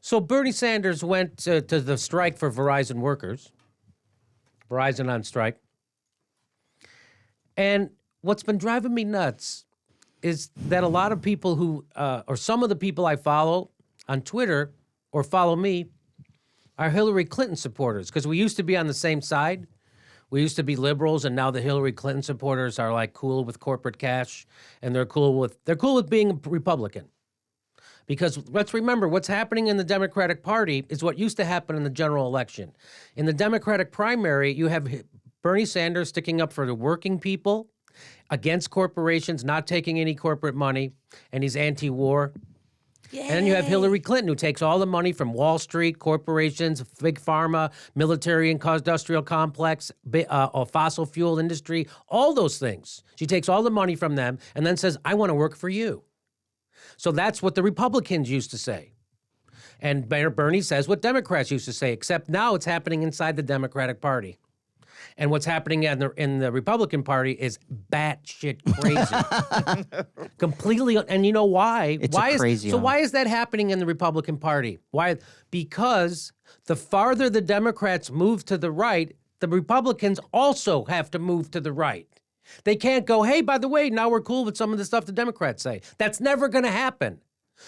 So Bernie Sanders went to the strike for Verizon workers. Verizon on strike. And what's been driving me nuts is that a lot of people who, or some of the people I follow on Twitter or follow me are Hillary Clinton supporters, because we used to be on the same side. We used to be liberals, and now the Hillary Clinton supporters are like cool with corporate cash, and they're cool with being a Republican. Because let's remember, what's happening in the Democratic Party is what used to happen in the general election. In the Democratic primary, you have Bernie Sanders sticking up for the working people, against corporations, not taking any corporate money, and he's anti-war. Yay. And then you have Hillary Clinton, who takes all the money from Wall Street, corporations, big pharma, military and industrial complex, fossil fuel industry, all those things. She takes all the money from them and then says, I want to work for you. So that's what the Republicans used to say. And Bernie says what Democrats used to say, except now it's happening inside the Democratic Party. And what's happening in the Republican Party is batshit crazy. Completely. And you know why? Why is that happening in the Republican Party? Why? Because the farther the Democrats move to the right, the Republicans also have to move to the right. They can't go, hey, by the way, now we're cool with some of the stuff the Democrats say. That's never going to happen.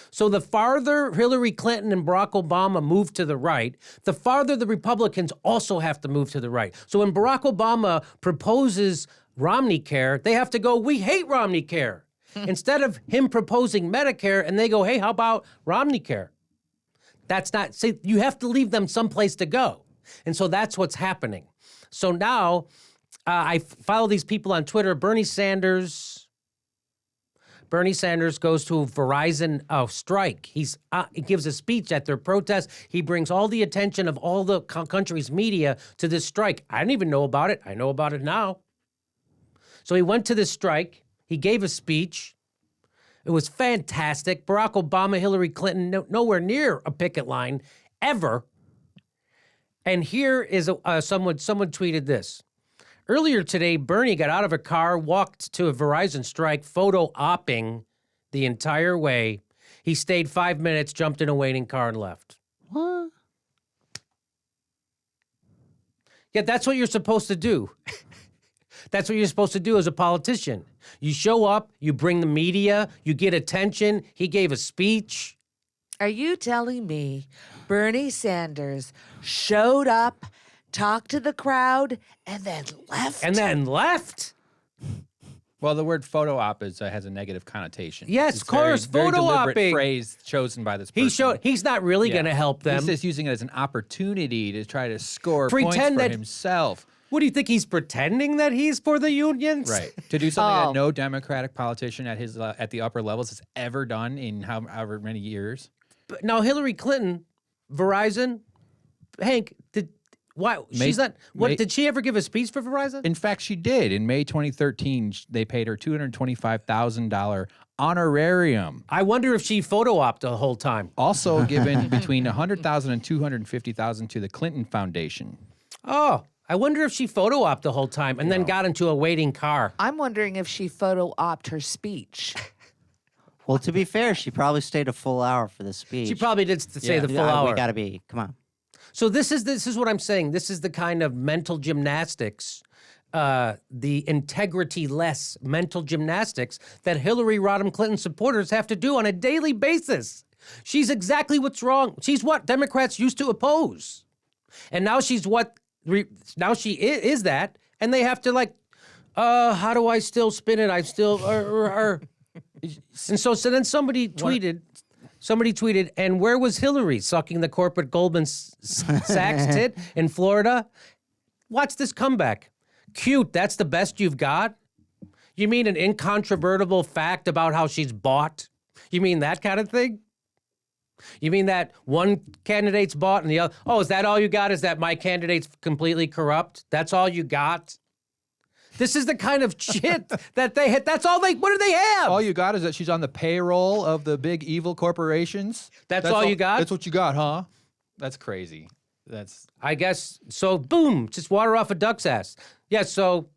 So the farther Hillary Clinton and Barack Obama move to the right, the farther the Republicans also have to move to the right. So when Barack Obama proposes Romney Care, they have to go, we hate Romney Care. Instead of him proposing Medicare, and they go, hey, how about Romney Care? That's not, see, you have to leave them someplace to go. And so that's what's happening. So now I follow these people on Twitter. Bernie Sanders goes to a Verizon strike. He gives a speech at their protest. He brings all the attention of all the country's media to this strike. I didn't even know about it. I know about it now. So he went to this strike. He gave a speech. It was fantastic. Barack Obama, Hillary Clinton, nowhere near a picket line ever. And here is someone tweeted this. Earlier today, Bernie got out of a car, walked to a Verizon strike, photo-opping the entire way. He stayed 5 minutes, jumped in a waiting car, and left. What? Yeah, that's what you're supposed to do. That's what you're supposed to do as a politician. You show up, you bring the media, you get attention. He gave a speech. Are you telling me Bernie Sanders showed up, talked to the crowd, and then left? Well, the word photo op has a negative connotation. Yes, it's of course, very photo-opping. Deliberate phrase chosen by this person. He's not really going to help them. He's just using it as an opportunity to try to score Pretend points for that- himself. What do you think? He's pretending that he's for the unions? Right. To do something that no Democratic politician at the upper levels has ever done in however many years. But now Hillary Clinton, Verizon, Hank, did she ever give a speech for Verizon? In fact, she did. In May 2013, they paid her $225,000 honorarium. I wonder if she photo-opped the whole time. Also given between $100,000 and $250,000 to the Clinton Foundation. Oh, I wonder if she photo-opped the whole time and then got into a waiting car. I'm wondering if she photo-opped her speech. Well, to be fair, she probably stayed a full hour for the speech. She probably did say the full hour. We got to be, come on. So this is what I'm saying. This is the kind of mental gymnastics, the integrity-less mental gymnastics that Hillary Rodham Clinton supporters have to do on a daily basis. She's exactly what's wrong. She's what Democrats used to oppose. And now she's now she is that, and they have to how do I still spin it? I still, And so then somebody tweeted, and where was Hillary sucking the corporate Goldman Sachs tit in Florida? Watch this comeback. Cute, that's the best you've got? You mean an incontrovertible fact about how she's bought? You mean that kind of thing? You mean that one candidate's bought and the other? Oh, is that all you got? Is that my candidate's completely corrupt? That's all you got? This is the kind of shit that they hit. What do they have? All you got is that she's on the payroll of the big evil corporations. That's all you got? That's what you got, huh? That's crazy. I guess, so boom, just water off a duck's ass. Yeah, so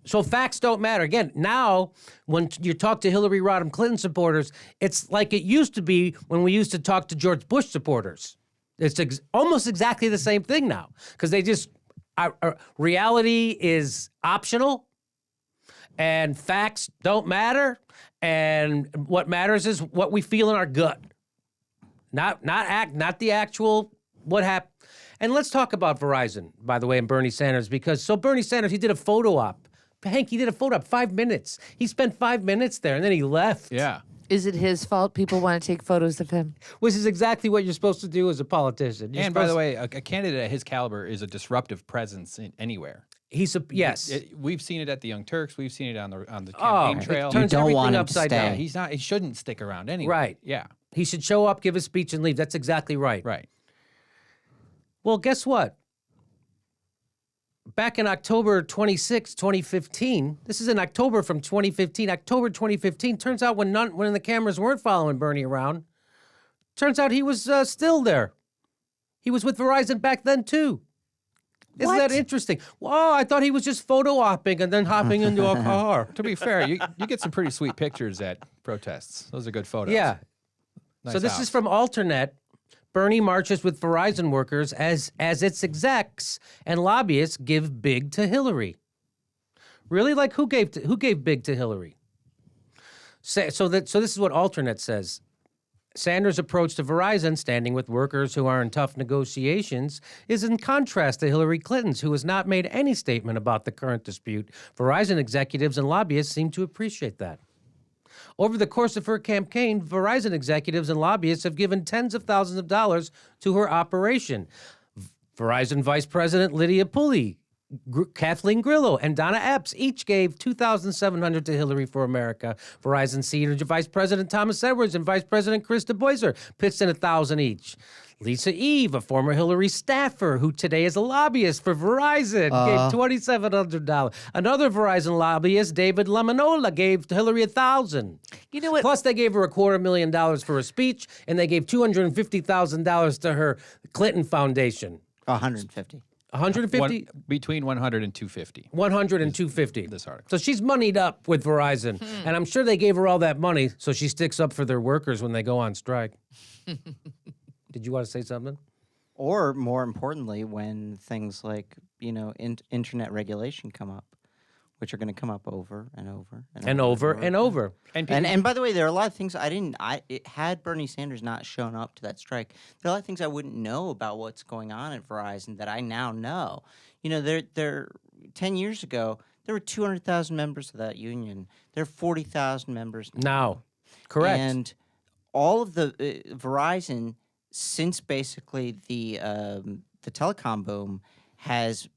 So facts don't matter. Again, now when you talk to Hillary Rodham Clinton supporters, it's like it used to be when we used to talk to George Bush supporters. It's almost exactly the same thing now because they just reality is optional and facts don't matter, and what matters is what we feel in our gut, not the actual what happened. And let's talk about Verizon, by the way, and Bernie Sanders, because Bernie Sanders, he did a photo op. Hank, he did a photo op, 5 minutes. He spent 5 minutes there, and then he left. Yeah. Is it his fault people want to take photos of him? Which is exactly what you're supposed to do as a politician. And by the way, a candidate at his caliber is a disruptive presence anywhere. Yes. We've seen it at the Young Turks. We've seen it on the campaign trail. Turns You don't everything want him to upside stay. down. Yeah, he shouldn't stick around anyway. Right. Yeah. He should show up, give a speech, and leave. That's exactly right. Right. Well, guess what? Back in October 26, 2015, this is in October from 2015, October 2015, turns out when the cameras weren't following Bernie around, turns out he was still there. He was with Verizon back then, too. Isn't that interesting? Wow, I thought he was just photo opping and then hopping into a car. To be fair, you get some pretty sweet pictures at protests. Those are good photos. Yeah. Nice So this house. is from Alternet. Bernie marches with Verizon workers as its execs and lobbyists give big to Hillary. Really? Like who gave big to Hillary? So this is what Alternet says. Sanders' approach to Verizon, standing with workers who are in tough negotiations, is in contrast to Hillary Clinton's, who has not made any statement about the current dispute. Verizon executives and lobbyists seem to appreciate that. Over the course of her campaign, Verizon executives and lobbyists have given tens of thousands of dollars to her operation. Verizon Vice President Lydia Pulley, Kathleen Grillo, and Donna Epps each gave $2,700 to Hillary for America. Verizon Senior Vice President Thomas Edwards and Vice President Chris DeBoiser pitched in $1,000 each. Lisa Eve, a former Hillary staffer who today is a lobbyist for Verizon, gave $2,700. Another Verizon lobbyist, David Lemanola, gave Hillary $1,000. You know what? Plus, they gave her $250,000 for a speech, and they gave $250,000 to her Clinton Foundation. 150. 150? Between 100 and 250. 100 and 250. This article. So she's moneyed up with Verizon, and I'm sure they gave her all that money so she sticks up for their workers when they go on strike. Did you want to say something? Or more importantly, when things like, internet regulation come up, which are going to come up over and over And over. And by the way, there are a lot of things had Bernie Sanders not shown up to that strike, there are a lot of things I wouldn't know about what's going on at Verizon that I now know. There 10 years ago, there were 200,000 members of that union. There are 40,000 members Now. Correct. And all of the Verizon, since basically the telecom boom, has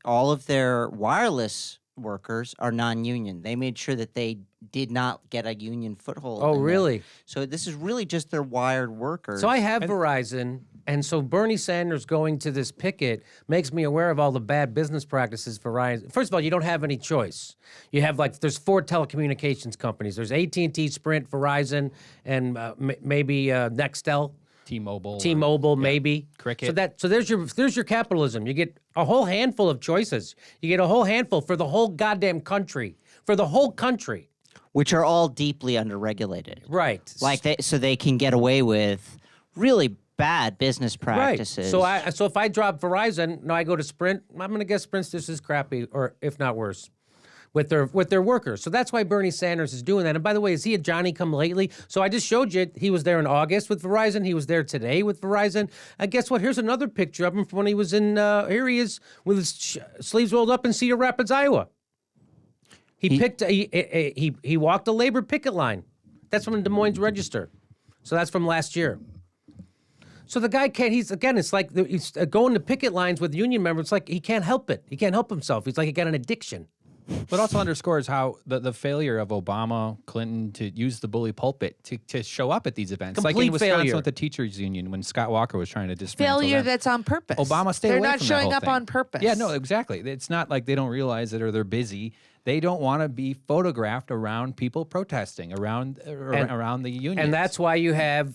all of their wireless workers are non-union. They made sure that they did not get a union foothold. Oh, in there. really? So this is really just their wired workers. So I have Verizon, and so Bernie Sanders going to this picket makes me aware of all the bad business practices for Verizon. First of all, you don't have any choice. You have there's 4 telecommunications companies. There's AT&T, Sprint, Verizon, and maybe Nextel. T-Mobile, maybe. Cricket. So there's your capitalism. You get a whole handful of choices. You get a whole handful for the whole goddamn country. For the whole country. Which are all deeply underregulated. Right. So they can get away with really bad business practices. Right. So if I drop Verizon, I go to Sprint, I'm going to guess Sprint's just as crappy, or if not worse, with their workers. So that's why Bernie Sanders is doing that. And by the way, is he a Johnny-come-lately? So I just showed you he was there in August with Verizon. He was there today with Verizon. And guess what? Here's another picture of him from when he was in, here he is with his sleeves rolled up in Cedar Rapids, Iowa. He walked a labor picket line. That's from the Des Moines Register. So that's from last year. So the guy it's like he's going to picket lines with union members. It's like he can't help it. He can't help himself. He's like he got an addiction. But also underscores how the failure of Obama, Clinton to use the bully pulpit to show up at these events. Complete like in Wisconsin failure. with the teachers union when Scott Walker was trying to dismantle Failure them. that's on purpose. Obama stayed They're away not from that showing whole up thing. on purpose. Yeah, no, exactly. It's not like they don't realize it or they're busy. They don't want to be photographed around people protesting around the union. And that's why you have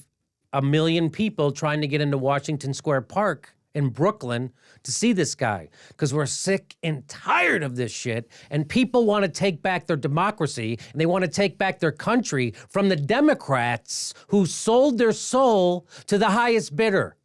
1 million people trying to get into Washington Square Park in Brooklyn to see this guy because we're sick and tired of this shit. And people want to take back their democracy and they want to take back their country from the Democrats who sold their soul to the highest bidder.